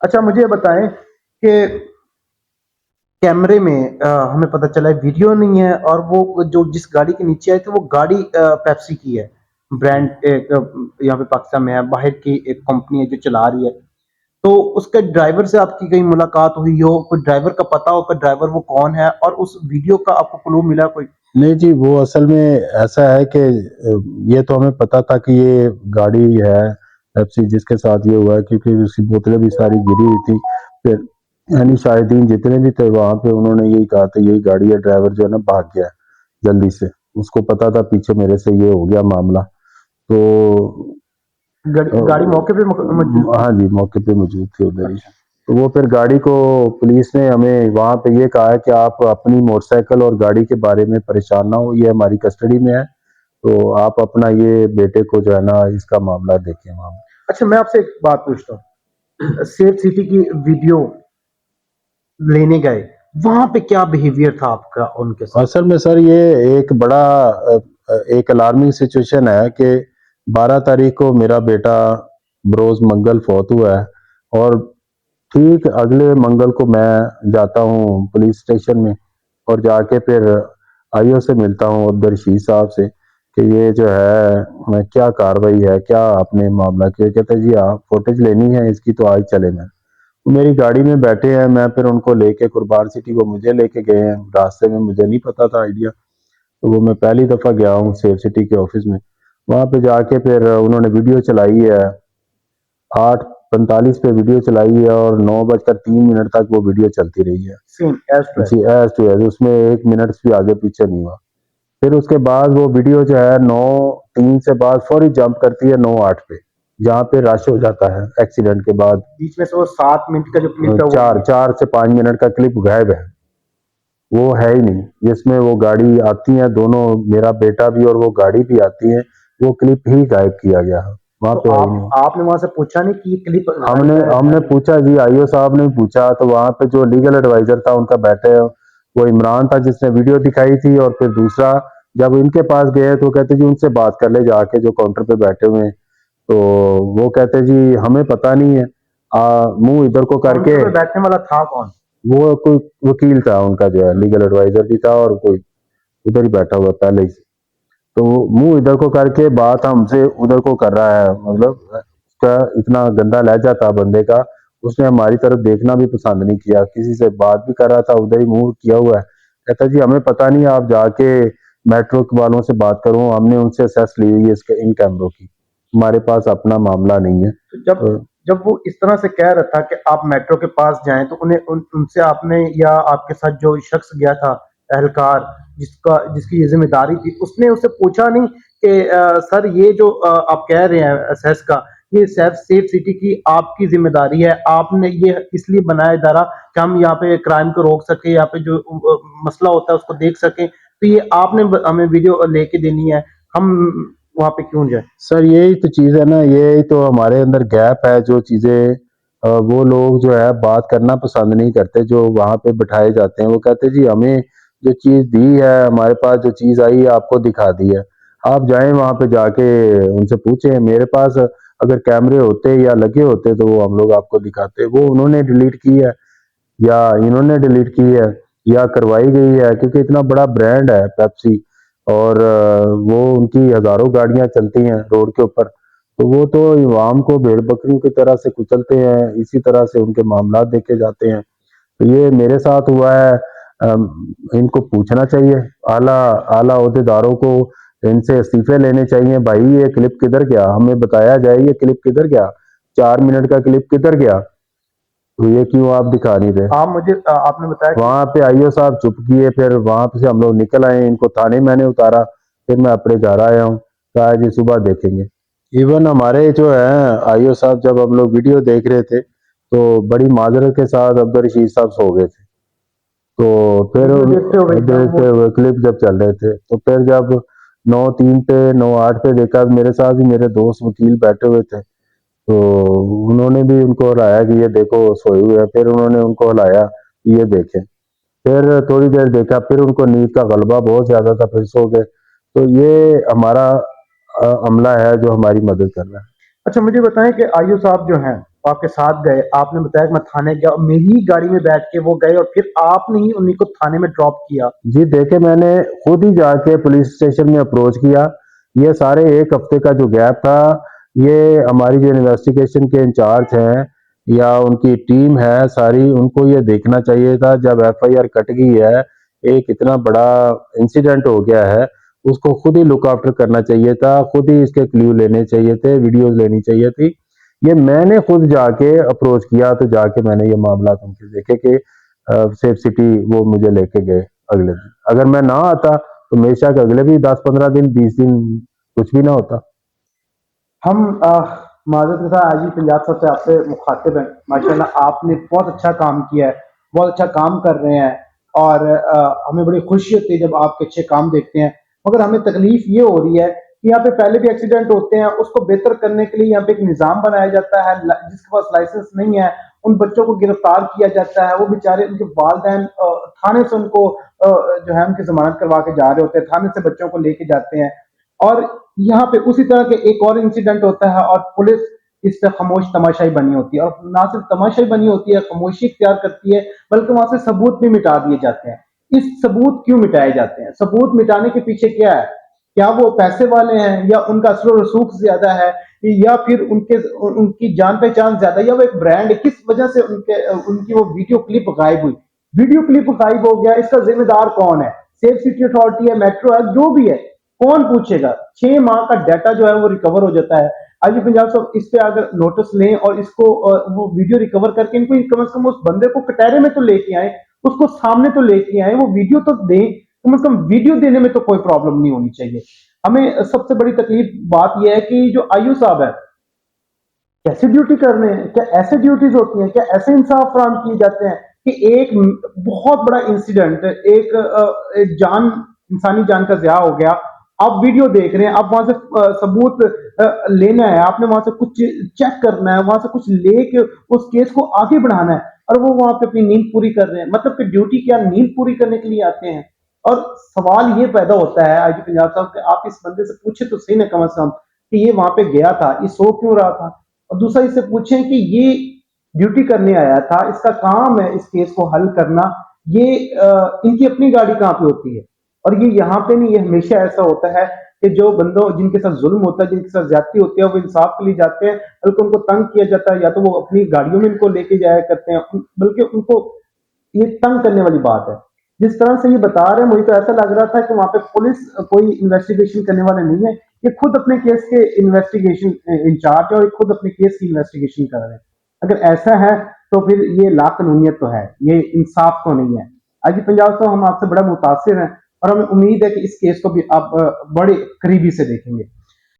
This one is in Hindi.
अच्छा मुझे ये बताएं कि कैमरे में हमें पता चला है वीडियो नहीं है, और वो जो जिस गाड़ी के नीचे आए थे वो गाड़ी पेप्सी की है। ब्रांड एक यहाँ पे पाकिस्तान में है, बाहर की एक कंपनी है जो चला रही है। तो उसके ड्राइवर से आपकी कहीं मुलाकात हुई हो, कोई ड्राइवर का पता हो कि ड्राइवर वो कौन है, और उस वीडियो का आपको क्लू मिला कोई? नहीं जी, वो असल में ऐसा है कि ये तो हमें पता था कि ये गाड़ी है पेप्सी जिसके साथ ये हुआ है, क्योंकि उसकी बोतलें भी सारी गिरी हुई थी। फिर यानी शायदीन जितने भी थे वहां पे उन्होंने यही कहा था यही गाड़ी है, ड्राइवर जो है ना भाग गया जल्दी से। उसको पता था पीछे मेरे से ये हो गया मामला। तो गाड़ी मौके पे मौजूद थी? हाँ जी, मौके पे मौजूद थे उधर ही। अच्छा। तो वो फिर गाड़ी को पुलिस ने हमें वहाँ पे ये कहा है कि आप अपनी मोटरसाइकिल और गाड़ी के बारे में परेशान ना हो, ये हमारी कस्टडी में है, तो आप अपना ये बेटे को जो है ना इसका मामला देखें वहाँ पे। अच्छा मैं आपसे एक बात पूछता हूँ, सेफ सिटी की वीडियो लेने गए, वहां पे क्या बिहेवियर था आपका उनके साथ? असल में सर ये एक बड़ा एक अलार्मिंग सिचुएशन है कि 12 तारीख को मेरा बेटा बरोज मंगल फौत हुआ है, और ठीक अगले मंगल को मैं जाता हूँ पुलिस स्टेशन में, और जाके फिर आईओ से मिलता हूँ उधर रशीद साहब से कि ये जो है क्या कार्रवाई है, क्या आपने मामला किया। कहते जी हाँ फुटेज लेनी है इसकी तो आज चले। मैं मेरी गाड़ी में बैठे हैं, मैं फिर उनको लेके कुर्बान सिटी को मुझे लेके गए हैं, रास्ते में मुझे नहीं पता था आइडिया। तो वो मैं पहली दफा गया हूँ सेफ सिटी के ऑफिस में। वहां पे जाके फिर उन्होंने वीडियो चलाई है, 8:45 पे वीडियो चलाई है, और 9:03 तक वो वीडियो चलती रही है। Same edge to edge. जी एज टू एज, उसमें 1 मिनट भी आगे पीछे नहीं हुआ। फिर उसके बाद वो वीडियो जो है 9:03 से बाद फौरी जंप करती है 9:08 पे, जहाँ पे रश हो जाता है एक्सीडेंट के बाद। बीच में से वो 7 मिनट का जो क्लिप है वो नहीं चार है। 4 से 5 मिनट का क्लिप गायब है, वो है ही नहीं जिसमें वो गाड़ी आती है दोनों, मेरा बेटा भी और वो गाड़ी भी आती है, वो क्लिप ही गायब किया गया है, वहां तो पे है ही नहीं। आपने वहां से पूछा नहीं कि ये क्लिप हमने गायब है? हमने पूछा जी, आईओ साहब ने पूछा, तो वहां पे जो लीगल एडवाइजर था उनका बैठे वो इमरान था जिसने वीडियो दिखाई थी, और फिर दूसरा जब इनके पास गए तो कहते जी उनसे बात कर ले जाके जो काउंटर पे बैठे हुए हैं। तो वो कहते जी हमें पता नहीं है, मुंह इधर को करके। काउंटर पे बैठने वाला था कौन? वो कोई वकील था उनका जो है, लीगल एडवाइजर भी था, और कोई उधर ही बैठा हुआ पहले ही से। तो वो मुंह इधर को करके बात हमसे उधर को कर रहा है, मतलब उसका इतना गंदा लहजा था बंदे का। उसने हमारी तरफ देखना भी पसंद नहीं किया, किसी से बात भी कर रहा था उधर ही मुंह किया हुआ है। कहता जी हमें पता नहीं, आप जाके मेट्रो वालों से बात करो, हमने उनसे असेस ली हुई है इसके इन कैमरों की, हमारे पास अपना मामला नहीं है। तो जब वो इस तरह से कह रहा था कि आप मेट्रो के पास जाएं, तो उनसे आपने या आपके साथ जो शख्स गया था, एहलकार जिसका जिसकी ये जिम्मेदारी थी, उसने उससे पूछा नहीं कि सर ये जो आप कह रहे हैं सेस का, ये सेफ सिटी की आपकी जिम्मेदारी है, आपने ये इसलिए बनाया इदारा कि हम यहाँ पे क्राइम को रोक सके, यहाँ पे जो मसला होता है उसको देख सकें, तो ये आपने हमें वीडियो लेके देनी है, हम वहां पे क्यों जाए? सर यही तो चीज़ है ना, यही तो हमारे अंदर गैप है, जो चीज़ें वो लोग जो है बात करना पसंद नहीं करते, जो वहाँ पे बिठाए जाते हैं। वो कहते जी हमें जो चीज़ दी है, हमारे पास जो चीज़ आई है आपको दिखा दी है, आप जाएं वहाँ पे जाके उनसे पूछें। मेरे पास अगर कैमरे होते या लगे होते तो वो हम लोग आपको दिखाते, वो उन्होंने डिलीट की है या इन्होंने डिलीट की है या करवाई गई है, क्योंकि इतना बड़ा ब्रांड है पेप्सी, और वो उनकी हजारों गाड़ियां चलती हैं रोड के ऊपर। तो वो तो इवाम को भेड़ बकरियों की तरह से कुचलते हैं, इसी तरह से उनके मामला देखे जाते हैं। तो ये मेरे साथ हुआ है। इनको पूछना चाहिए, आला आला ओहदेदारों को इनसे इस्तीफे लेने चाहिए। भाई ये क्लिप किधर गया, हमें बताया जाए ये क्लिप किधर गया, 4 मिनट का क्लिप किधर गया, तो ये क्यों आप दिखा नहीं रहे। आप मुझे आपने बताया कि वहां पे आईओ साहब चुप किए, फिर वहां से हम लोग निकल आए, इनको थाने मैंने उतारा, फिर मैं अपने घर आया हूँ, कहा जी सुबह देखेंगे। इवन हमारे जो है आईओ साहब जब हम लोग वीडियो देख रहे थे तो बड़ी माजरत के साथ अब्दुल रशीद साहब सो गए थे। तो फिर वीडियो देखते हुए वो। देखते हुए क्लिप जब चल रहे थे, तो फिर जब 9:03 पे 9:08 पे देखा, मेरे साथ ही मेरे दोस्त वकील बैठे हुए थे, तो उन्होंने भी उनको हलाया कि ये देखो सोए हुए हैं, फिर उन्होंने उनको हलाया कि ये देखें। फिर थोड़ी देर देखा, फिर उनको नींद का गलबा बहुत ज्यादा था, फिर सो गए। तो ये हमारा अमला है जो हमारी मदद कर रहा है। अच्छा मुझे बताएं कि आयु साहब जो हैं वो आपके साथ गए, आपने बताया कि मैं थाने गया और मेरी ही गाड़ी में बैठ के वो गए और फिर आपने ही उन्हीं को थाने में ड्रॉप किया। जी देखे, मैंने खुद ही जाके पुलिस स्टेशन में अप्रोच किया। ये सारे 1 हफ्ते का जो गैप था, ये हमारी जो इन्वेस्टिगेशन के इंचार्ज हैं या उनकी टीम है सारी, उनको ये देखना चाहिए था। जब एफआईआर कट गई है, एक इतना बड़ा इंसिडेंट हो गया है, उसको खुद ही लुक आफ्टर करना चाहिए था, खुद ही इसके क्ल्यू लेने चाहिए थे, वीडियोज लेनी चाहिए थी। ये मैंने खुद जाके अप्रोच किया, तो जाके मैंने ये मामला उनके देखे कि सेफ सिटी वो मुझे लेके गए अगले दिन। अगर मैं ना आता तो बेशक अगले भी 10-15 दिन 20 दिन कुछ भी ना होता। हम माज़रत के साथ आज ही पंजाब साहब से आपसे मुखातिब हैं। माशाल्लाह आपने बहुत अच्छा काम किया है, बहुत अच्छा काम कर रहे हैं और हमें बड़ी खुशी होती है जब आपके अच्छे काम देखते हैं। मगर हमें तकलीफ ये हो रही है कि यहाँ पे पहले भी एक्सीडेंट होते हैं, उसको बेहतर करने के लिए यहाँ पे एक निज़ाम बनाया जाता है। जिसके पास लाइसेंस नहीं है, उन बच्चों को गिरफ्तार किया जाता है। वो बेचारे उनके वालिदैन थाने से उनको जो है उनकी जमानत करवा के जा रहे होते हैं, थाने से बच्चों को लेके जाते हैं। और यहाँ पे उसी तरह के एक और इंसिडेंट होता है और पुलिस इस पे खामोश तमाशाई बनी होती है और ना सिर्फ तमाशाई बनी होती है, खामोशी इख्तियार करती है, बल्कि वहां से सबूत भी मिटा दिए जाते हैं। इस सबूत क्यों मिटाए जाते हैं? सबूत मिटाने के पीछे क्या है? क्या वो पैसे वाले हैं या उनका असर रसूख ज्यादा है या फिर उनकी जान पहचान ज्यादा या वो एक ब्रांड है? किस वजह से उनकी वो वीडियो क्लिप गायब हुई? वीडियो क्लिप गायब हो गया, इसका जिम्मेदार कौन है? सेफ सिटी अथॉरिटी है, मेट्रो है, जो भी है, कौन पूछेगा? 6 माह का डाटा जो है वो रिकवर हो जाता है। आज पंजाब साहब इस पे अगर नोटिस लें और इसको वो वीडियो रिकवर करके इनको कम से कम उस बंदे को कटहरे में तो लेके आए, उसको सामने तो लेके आए, वो वीडियो तो दें, कम से कम वीडियो देने में तो कोई प्रॉब्लम नहीं होनी चाहिए। हमें सबसे बड़ी तकलीफ बात यह है कि जो आयु साहब है, कैसे ड्यूटी कर रहे हैं? क्या ऐसे ड्यूटीज होती हैं? क्या ऐसे इंसाफ फराहम किए जाते हैं कि एक बहुत बड़ा इंसिडेंट, एक जान, इंसानी जान का ज़िया हो गया, आप वीडियो देख रहे हैं, आप वहां से सबूत लेना है, आपने वहां से कुछ चेक करना है, वहां से कुछ लेके उस केस को आगे बढ़ाना है और वो वहां पे अपनी नींद पूरी कर रहे हैं। मतलब कि ड्यूटी क्या नींद पूरी करने के लिए आते हैं? और सवाल ये पैदा होता है आज पंजाब साहब कि आप इस बंदे से पूछे तो सही ना कम से कम कि ये वहां पे गया था, ये सो क्यों रहा था? और दूसरा इससे पूछें कि ये ड्यूटी करने आया था, इसका काम है इस केस को हल करना, ये इनकी अपनी गाड़ी कहाँ पे होती है? और ये यहाँ पे नहीं, ये हमेशा ऐसा होता है कि जो बंदों जिनके साथ जुल्म होता है, जिनके साथ ज्यादती होती है, वो इंसाफ के लिए जाते हैं, बल्कि उनको तंग किया जाता है, या तो वो अपनी गाड़ियों में इनको लेके जाया करते हैं, बल्कि उनको ये तंग करने वाली बात है। जिस तरह से ये बता रहे हैं, मुझे तो ऐसा लग रहा था कि वहां पे पुलिस कोई इन्वेस्टिगेशन करने वाले नहीं है, ये खुद अपने केस के इन्वेस्टिगेशन इंचार्ज है और ये खुद अपने केस की इन्वेस्टिगेशन कर रहे हैं। अगर ऐसा है तो फिर ये लाकानूनियत तो है, ये इंसाफ तो नहीं है। आज पंजाब साहब हम आपसे बड़ा मुतासिर हैं और हमें उम्मीद है कि इस केस को भी आप बड़े करीबी से देखेंगे।